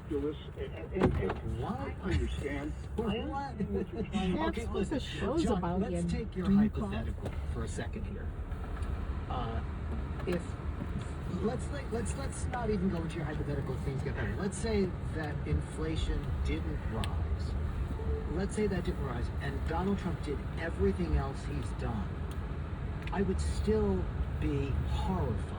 ridiculous, and I understand. Okay, listen, John, let's take your hypothetical for a second here. If let's not even go into your hypothetical, things get better. Let's say that inflation didn't rise. Let's say that didn't rise, and Donald Trump did everything else he's done. I would still be horrified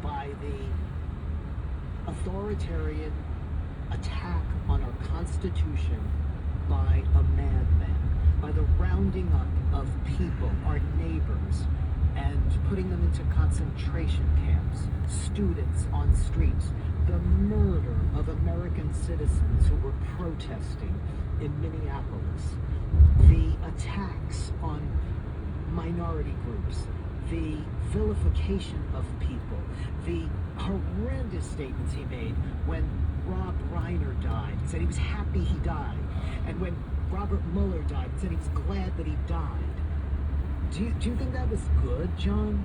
by the authoritarian attack on our Constitution by a madman, by the rounding up of people, our neighbors, and putting them into concentration camps, students on streets, the murder of American citizens who were protesting in Minneapolis, the attacks on minority groups, the vilification of people, the horrendous statements he made when Rob Reiner died. He said he was happy he died. And when Robert Mueller died, he said he was glad that he died. Do you think that was good, John?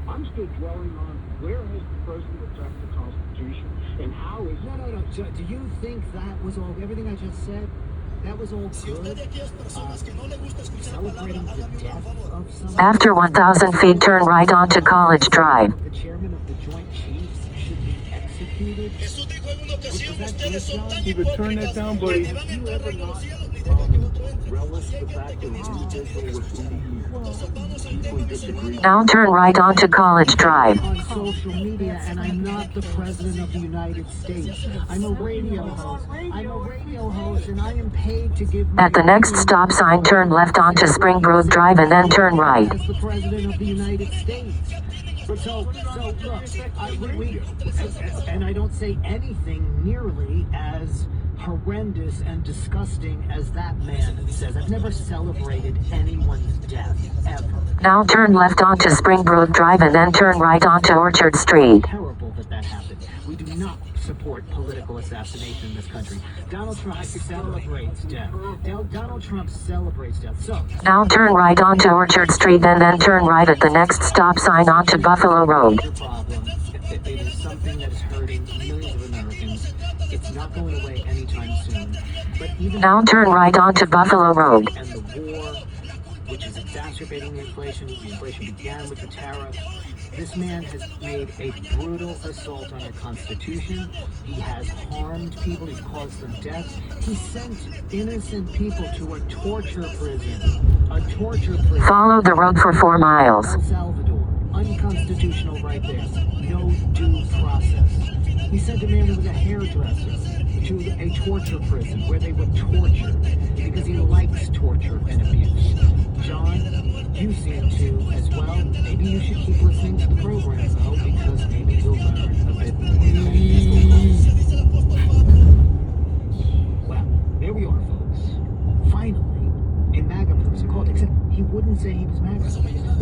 I'm still dwelling on where has the president attacked the Constitution and how is... No. Do you think that was all, everything I just said, that was all good? Celebrating the death of someone? After 1,000 feet, turn right onto College Drive. The chairman of the Joint Chiefs should be executed? He would turn that down, but if you ever not relish the fact that an individual with whom you deeply disagree... Now turn right onto College Drive. On social media, and I'm not the president of the United States. I'm a radio host, and I am paid to give... At the next stop sign, turn left onto Springbrook Drive and then turn right. As the president of the United States. So look, and I don't say anything nearly as horrendous and disgusting as that man says. I've never celebrated anyone's death, ever. Now turn left onto Springbrook Drive and then turn right onto Orchard Street. It's terrible that happened. We do not support political assassination in this country. Donald Trump celebrates death. Donald Trump celebrates death. So now turn right onto Orchard Street and then turn right at the next stop sign onto Buffalo Road. It is something that is hurting millions of Americans. It's not going away anytime soon. But even now turn right onto Buffalo Road. And the war, which is exacerbating the inflation began with the tariffs. This man has made a brutal assault on our Constitution. He has harmed people. He's caused them death. He sent innocent people to a torture prison. Follow the road for 4 miles. El Salvador. Unconstitutional right there. No due process. He sent a man who was a hairdresser to a torture prison where they would torture because he likes torture and abuse. John, you seem to as well. Maybe you should keep listening to the program, though, because maybe you'll learn a bit more. Well, there we are, folks. Finally, a MAGA person called, except he wouldn't say he was MAGA,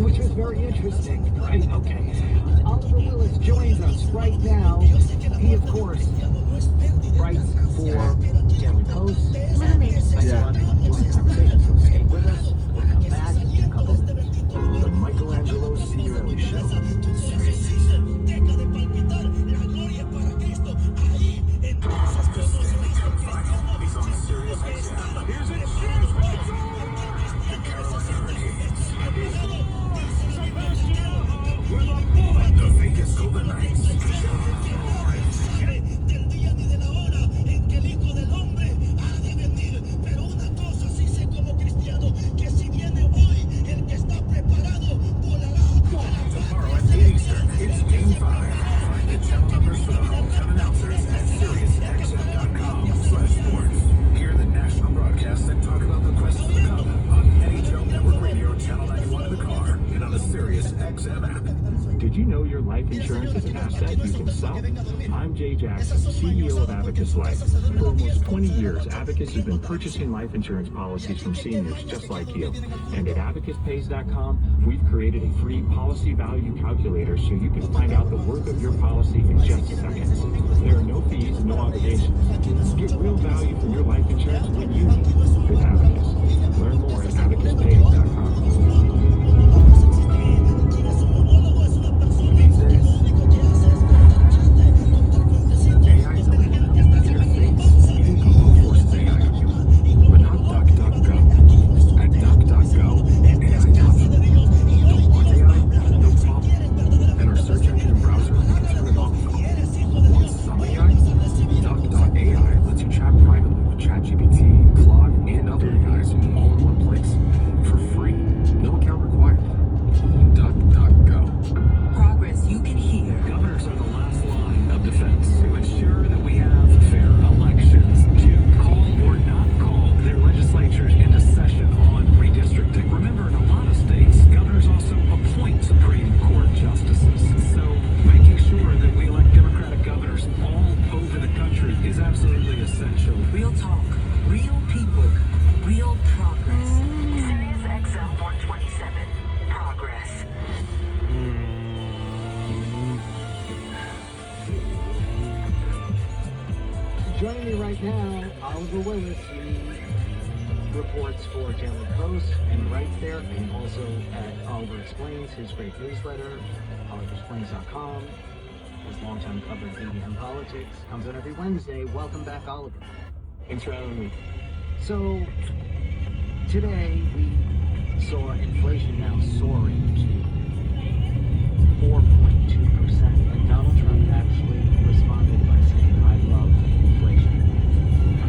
which was very interesting, right? Okay. Oliver Willis joins us right now. He, of course, writes for Daily Post. Thanks a lot for joining the conversation, so stay with us. We'll come back in a couple minutes. The Michelangelo Sierra Show. Did you know your life insurance is an asset you can sell? I'm Jay Jackson, CEO of Abacus Life. For almost 20 years, Abacus has been purchasing life insurance policies from seniors just like you. And at abacuspays.com, we've created a free policy value calculator so you can find out the worth of your policy in just seconds. There are no fees, no obligations. Get real value from your life insurance when you need it with Abacus. Learn more at abacuspays.com. Joining me right now, Oliver Willis. He reports for Daily Post and writes there, and also at Oliver Explains, his great newsletter, oliverexplains.com. His longtime cover of media and politics comes out every Wednesday. Welcome back, Oliver. Thanks for having me. So today we saw inflation now soaring to 4.2%, and Donald Trump actually responded by saying, "I love inflation."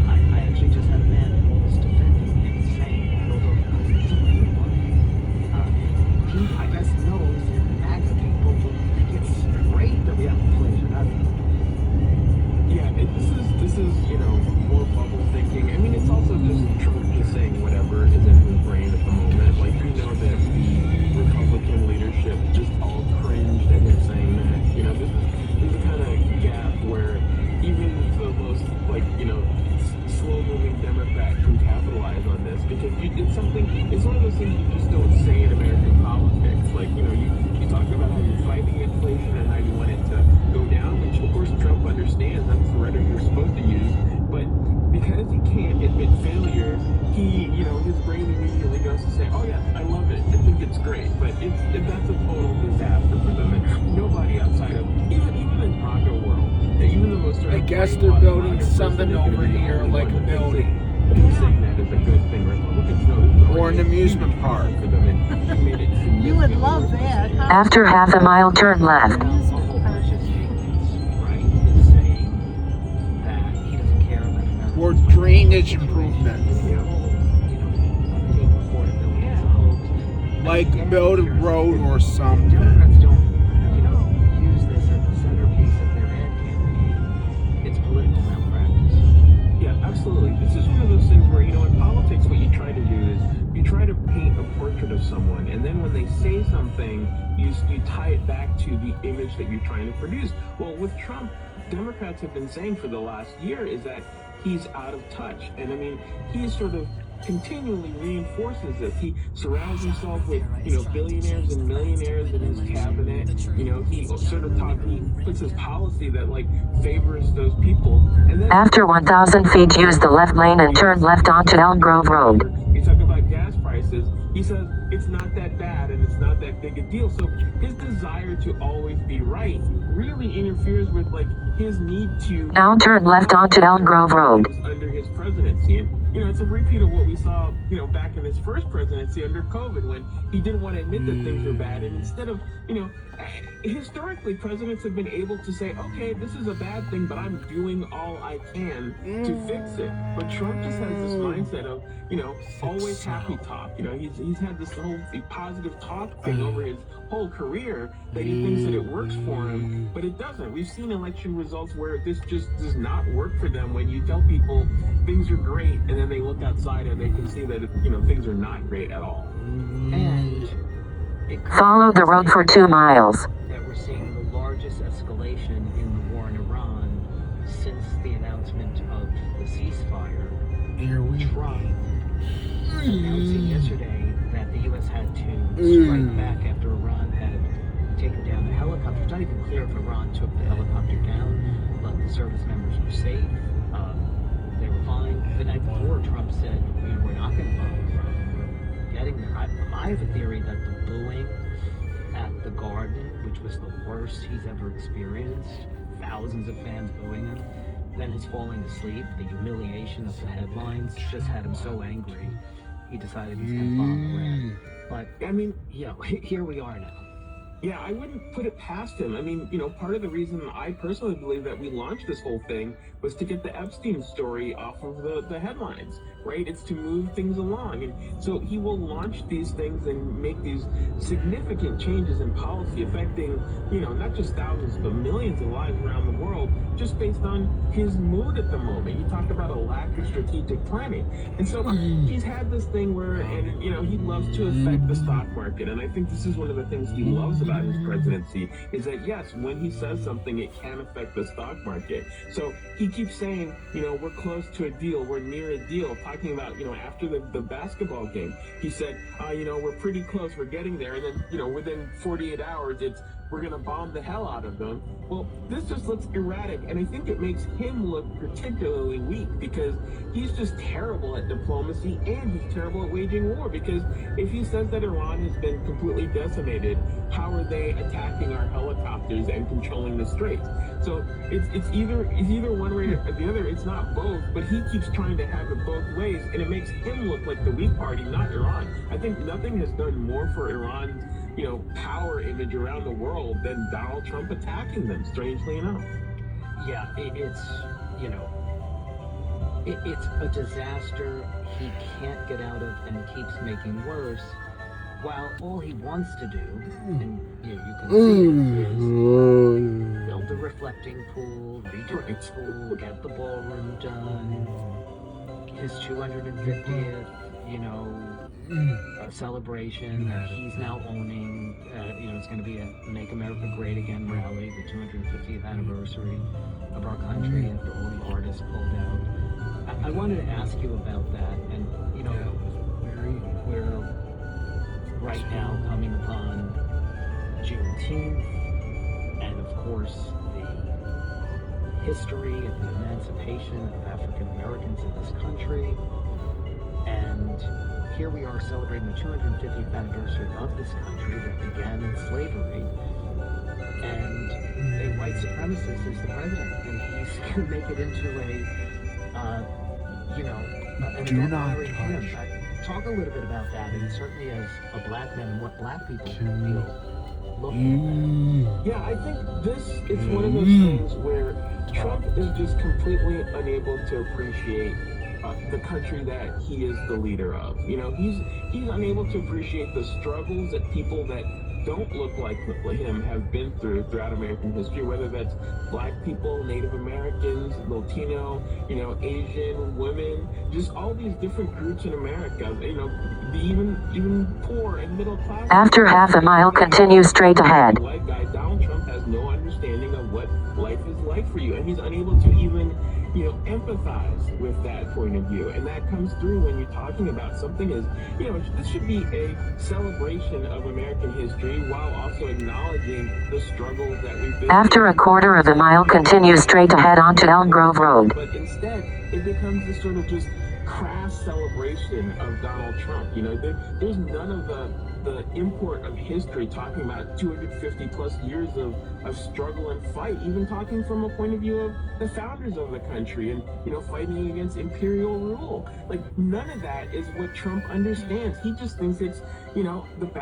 I actually just had a man who was defending him, saying, although it's a real one, he, I guess, knows that MAGA people will think it's great that we have inflation. Yeah, this is more bubble thinking. I mean, it's also just Trump just saying whatever is in his brain at the moment. Like, you know that the Republican leadership just all cringed at him saying that. There's a kind of gap where even the most slow-moving Democrat can capitalize on this because it's one of those things you just don't say in American politics. Like, you talk about how you're fighting inflation and how you want it to go down, which of course Trump understands. That's the rhetoric you're supposed to use. But because he can't admit failure, his brain immediately goes to say, "Oh yes, I love it. I think it's great." But that's a total disaster for them. And nobody outside of even in MAGA world, even the most I guess they're building something over here, like a building. Saying that is a good thing. Republicans know this is Or an amusement park. for them, and he made it You would love that. Huh? After half a mile, turn left. Or drainage improvements. Like build a road or something. Democrats don't, use this as the centerpiece of their ad campaign. It's political malpractice. Yeah, absolutely. This is one of those things where, in politics, what you try to do is you try to paint a portrait of someone, and then when they say something, you tie it back to the image that you're trying to produce. Well, with Trump, Democrats have been saying for the last year is that he's out of touch. And I mean, he sort of continually reinforces this. He surrounds himself with, billionaires and millionaires in his cabinet. He sort of he puts his policy that favors those people. And then After 1,000 feet, use the left lane and turn left onto Elm Grove Road. you talk about gas prices. He says it's not that bad and it's not that big a deal. So his desire to always be right really interferes with his need to Now turn left onto Elm Grove Road. under his presidency. And it's a repeat of what we saw back in his first presidency under COVID, when he didn't want to admit that things were bad, and instead of historically presidents have been able to say, okay, this is a bad thing, but I'm doing all I can to fix it. But Trump just has this mindset of always happy talk. He's had this whole positive talk thing over his whole career that he thinks that it works for him, but it doesn't. We've seen election results where this just does not work for them. When you tell people things are great and then they look outside and they can see that things are not great at all. And Follow the road for 2 miles. that we're seeing the largest escalation in the war in Iran since the announcement of the ceasefire. Here we Trump announcing yesterday that the U.S. had to strike back after Iran had taken down a helicopter. It's not even clear if Iran took the helicopter down, but the service members were safe. They were fine. The night before, Trump said, we're not going to bomb Iran. We're getting there. I have a theory that the booing at the Garden, which was the worst he's ever experienced, thousands of fans booing him, then his falling asleep, the humiliation of the headlines just had him so angry, he decided he's going to bomb Iran. But, I mean, here we are now. Yeah, I wouldn't put it past him. I mean, part of the reason I personally believe that we launched this whole thing was to get the Epstein story off of the headlines, right? It's to move things along. And so he will launch these things and make these significant changes in policy affecting, not just thousands, but millions of lives around the world, just based on his mood at the moment. You talk about a lack of strategic planning. And so he's had this thing where, he loves to affect the stock market. And I think this is one of the things he loves about his presidency, is that, yes, when he says something, it can affect the stock market. So he keeps saying, we're close to a deal, we're near a deal, talking about, after the basketball game, he said, we're pretty close, we're getting there. And then, within 48 hours, we're going to bomb the hell out of them. Well, this just looks erratic, and I think it makes him look particularly weak because he's just terrible at diplomacy and he's terrible at waging war. Because if he says that Iran has been completely decimated, how are they attacking our helicopters and controlling the straits? So it's either one way or the other. It's not both, but he keeps trying to have it both ways, and it makes him look like the weak party, not Iran. I think nothing has done more for Iran's power image around the world than Donald Trump attacking them, strangely enough. Yeah, it's it's a disaster he can't get out of and keeps making worse, while all he wants to do, and you can see it, is build a reflecting pool, redo the pool, get the ballroom done, his 250th, celebration that he's now owning. It's going to be a Make America Great Again rally, the 250th anniversary of our country after all the artists pulled out. I wanted to ask you about that, and we're right now coming upon Juneteenth, and of course the history of the emancipation of African Americans in this country, and here we are celebrating the 250th anniversary of this country that began in slavery, and a white supremacist is the president, and he's going to make it into an event honoring him. Talk a little bit about that, and certainly as a black man, and what black people feel looking at that. Yeah, I think this is one of those things where Trump is just completely unable to appreciate the country that he is the leader of. He's unable to appreciate the struggles that people that don't look like him have been throughout American history, whether that's black people, Native Americans, Latino, Asian, women, just all these different groups in America, the even poor and middle class. After half a mile, continue straight ahead. White guy, Donald Trump has no understanding of what life is like for you, and he's unable to even empathize with that point of view. And that comes through when you're talking about something as, this should be a celebration of American history while also acknowledging the struggles that we've been After a quarter of a mile, continue straight ahead onto Elm Grove Road. But instead, it becomes this sort of just crass celebration of Donald Trump. There's none of the import of history talking about 250 plus years of struggle and fight, even talking from a point of view of the founders of the country and, fighting against imperial rule. Like, none of that is what Trump understands. He just thinks it's, the